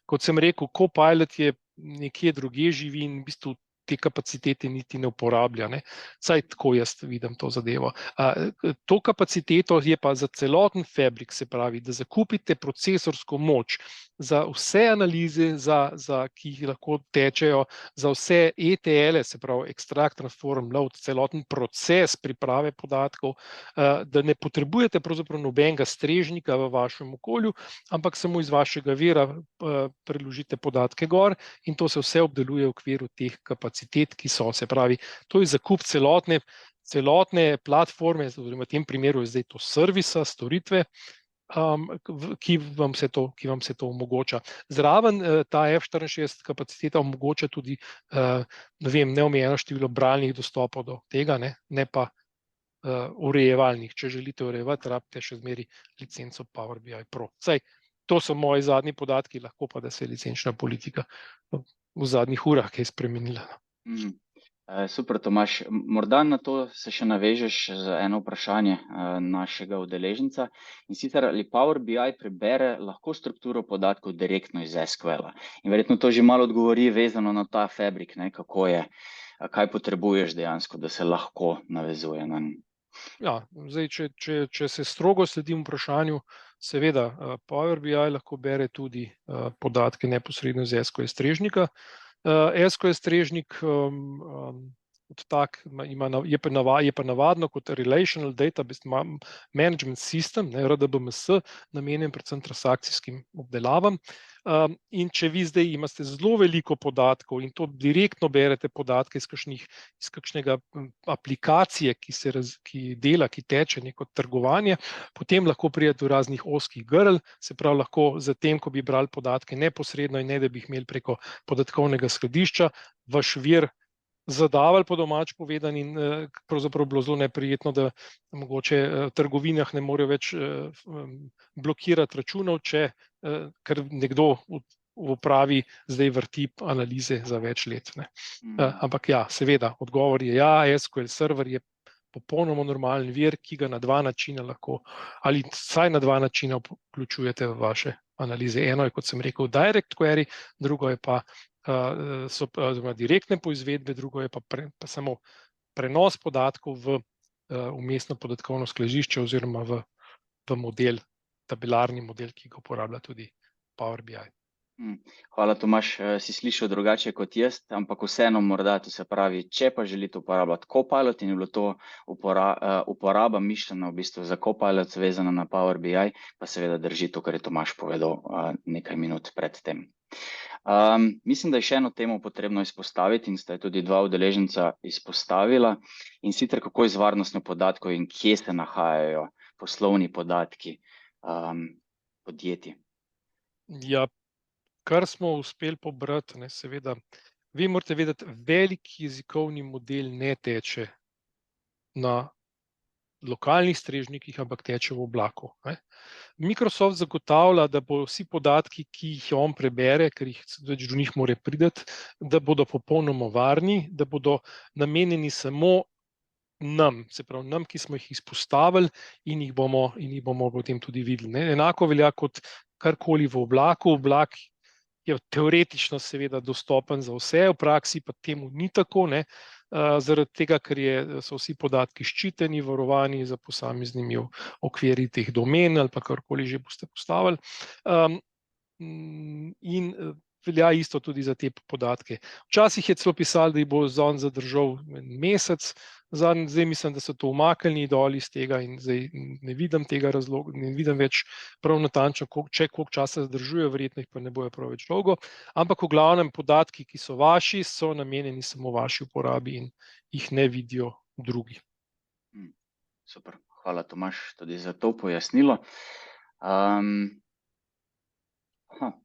Kot sem rekel, Copilot je nekje drugje živi in v bistvu te kapacitete niti ne uporablja. Saj tako jaz vidim to zadevo. To kapaciteto je pa za celoten fabrik, se pravi, da zakupite procesorsko moč za vse analize, ki jih lahko tečejo, za vse ETL-e, se pravi extract, transform, load, celoten proces priprave podatkov, da ne potrebujete pravzaprav nobenega strežnika v vašem okolju, ampak samo iz vašega vira preložite podatke gor in to se vse obdeluje v okviru teh kapacitet, ki so, se pravi, to je zakup celotne platforme, v tem primeru je zdaj to servisa, storitve, ki vam se to omogoča. Zraven ta F64 kapaciteta omogoča tudi neomejeno število bralnih dostopov do tega, ne pa urejevalnih. Če želite urejevati, rabite še zmeraj licenco Power BI Pro. To so moji zadnji podatki, lahko pa da se je licenčna politika v zadnjih urah kaj spremenila. Super, Tomaž. Morda na to se še navežeš z eno vprašanje našega udeleženca, in sicer ali Power BI prebere lahko strukturo podatkov direktno iz SQL-a. In verjetno to že malo odgovori vezano na ta fabrik, kako je, kaj potrebuješ dejansko, da se lahko navezuje na njega. Ja, zdaj, če se strogo sledim vprašanju, seveda Power BI lahko bere tudi podatke neposredno iz SQL strežnika. SQL strežnik je pa navadno kot Relational Database Management System, RDBMS, namenjen predvsem transakcijskim obdelavam. In če vi zdaj imate zelo veliko podatkov in to direktno berete podatke iz kakšnega aplikacije, ki dela, ki teče neko trgovanje, potem lahko pridete do raznih ozkih grl, se pravi lahko zatem, ko bi brali podatke neposredno in ne, da bi jih imeli preko podatkovnega skladišča, vaš vir zadavali po domač povedan in pravzaprav bilo zelo neprijetno, da mogoče v trgovinah ne morejo več blokirati računov, ker nekdo v upravi zdaj vrti analize za več let. Ampak ja, seveda, odgovor je ja, SQL server je popolnoma normalen vir, ki ga na dva načina lahko, ali vsaj na dva načina vključujete v vaše analize. Eno je, kot sem rekel, direct query, drugo je pa so direktne poizvedbe, drugo je pa samo prenos podatkov v vmesno podatkovno skladišče oziroma v model, tabelarni model, ki ga uporablja tudi Power BI. Hvala, Tomaž. Si slišal drugače kot jaz, ampak vseeno morda, to se pravi, če pa želite uporabljati Copilot in je bilo to uporaba mišljena v bistvu za Copilot vezana na Power BI, pa seveda drži to, kar je Tomaž povedal nekaj minut pred tem. Mislim, da je še eno temo potrebno izpostaviti in sta je tudi dva udeleženca izpostavila, in sicer kako je z varnostjo podatkov in kje se nahajajo poslovni podatki podjetij. Ja, kar smo uspeli pobrati, seveda Vi morate vedeti, velik jezikovni model ne teče na lokalnih strežnikih, ampak teče v oblaku. Microsoft zagotavlja, da bo vsi podatki, ki jih on prebere, ker jih do njih mora priti, da bodo popolnoma varni, da bodo namenjeni samo nam, se pravi nam, ki smo jih izpostavili in jih bomo potem tudi videli. Enako velja kot karkoli v oblaku. Oblak je teoretično seveda dostopen za vse, v praksi pa temu ni tako, zaradi tega, ker so vsi podatki ščiteni, varovani za posameznimi okviri teh domen ali pa karkoli že boste postavili. In velja isto tudi za te podatke. Včasih je celo pisalo, da jih bo on zadržal mesec, zdaj mislim, da so to umaknili dol iz tega in zdaj ne vidim tega razloga, ne vidim več prav natančno, koliko časa zadržujejo, verjetno jih pa ne bojo prav več dolgo, ampak v glavnem podatki, ki so vaši, so namenjeni samo vaši uporabi in jih ne vidijo drugi. Super, hvala Tomaž tudi za to pojasnilo.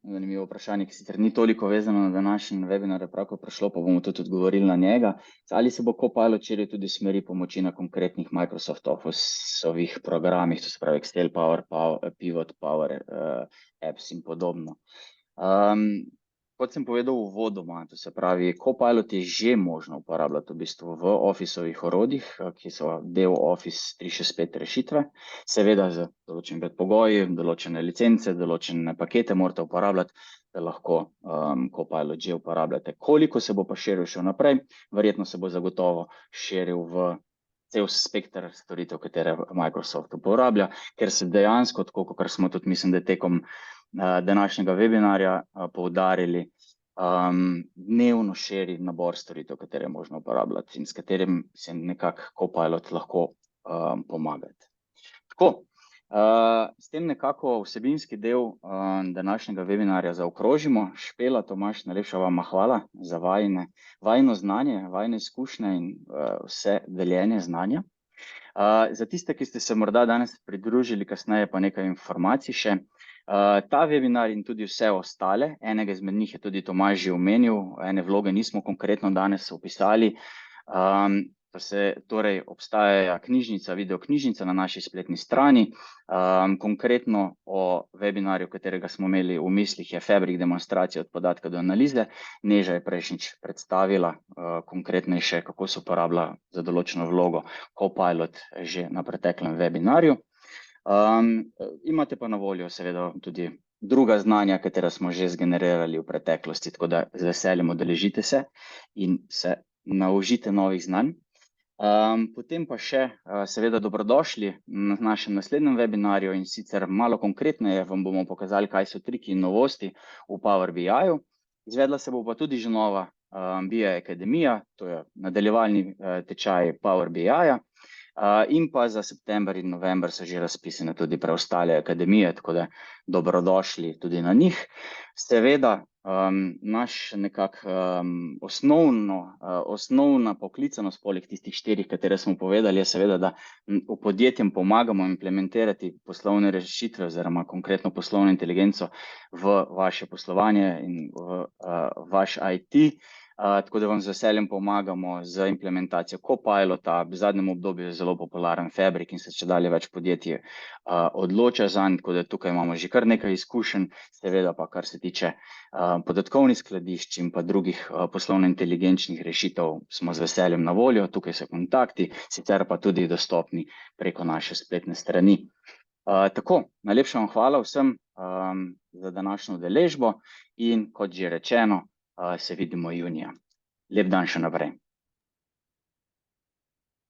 Zanimivo vprašanje, ki sicer ni toliko vezano na današnji webinar, je pravko prišlo, pa bomo tudi odgovorili na njega. Ali se bo Copilot širil tudi v smeri pomoči na konkretnih Microsoft Office-ovih programih, to se pravi Excel, Power, Pivot, Power Apps in podobno. Kot sem povedal uvodoma, to se pravi, Copilot je že možno uporabljati v bistvu v Office-ovih orodjih, ki so del Office 365 rešitve, seveda z določenimi predpogoji, določene licence, določene pakete morate uporabljati, da lahko Copilot že uporabljate. Koliko se bo pa širil še naprej? Verjetno se bo zagotovo širil v cel spekter storitev, katere Microsoft uporablja, ker se dejansko, tako kot smo tudi, mislim, da tekom današnjega webinarja poudarili, dnevno širi nabor storitev, katere je možno uporabljati in s katerim se nekako Copilot lahko pomagati. Tako, s tem nekako vsebinski del današnjega webinarja zaokrožimo. Špela, Tomaž, najlepša vam hvala za vajino znanje, vajine izkušnje in vse deljenje znanja. Za tiste, ki ste se morda danes pridružili, kasneje pa nekaj informacij še. Ta webinar in tudi vse ostale, enega izmed njih je tudi Tomaž že omenil, ene vloge nismo konkretno danes opisali, torej obstaja knjižnica, videoknjižnica na naši spletni strani, konkretno o webinarju, katerega smo imeli v mislih, je Fabric demonstracija od podatka do analize. Neža je prejšnjič predstavila konkretnejše, kako se uporablja za določeno vlogo Copilot že na preteklem webinarju. Imate pa na voljo seveda tudi druga znanja, katera smo že zgenerirali v preteklosti, tako da z veseljem udeležite se in se naučite novih znanj. Potem pa še seveda dobrodošli na našem naslednjem webinarju in sicer malo konkretneje vam bomo pokazali, kaj so triki in novosti v Power BI-ju. Izvedla se bo pa tudi že nova BI Akademija, to je nadaljevalni tečaj Power BI-ja. In pa za september in november so že razpisane tudi preostale akademije, tako da dobrodošli tudi na njih. Seveda, naš nekako osnovna poklicanost, poleg tistih 4, katere smo povedali, je seveda, da v podjetjem pomagamo implementirati poslovne rešitve oziroma konkretno poslovno inteligenco v vaše poslovanje in v vaš IT. Tako da vam z veseljem pomagamo z implementacijo Copilota. V zadnjem obdobju je zelo popularen Fabric in se čedalje več podjetij odloča zanj, tako da tukaj imamo že kar nekaj izkušenj, seveda pa kar se tiče podatkovnih skladišč in pa drugih poslovno-inteligenčnih rešitev smo z veseljem na voljo, tukaj so kontakti, sicer pa tudi dostopni preko naše spletne strani. Tako, najlepša vam hvala vsem za današnjo udeležbo in kot že rečeno, se vidimo junija. Lep dan še naprej.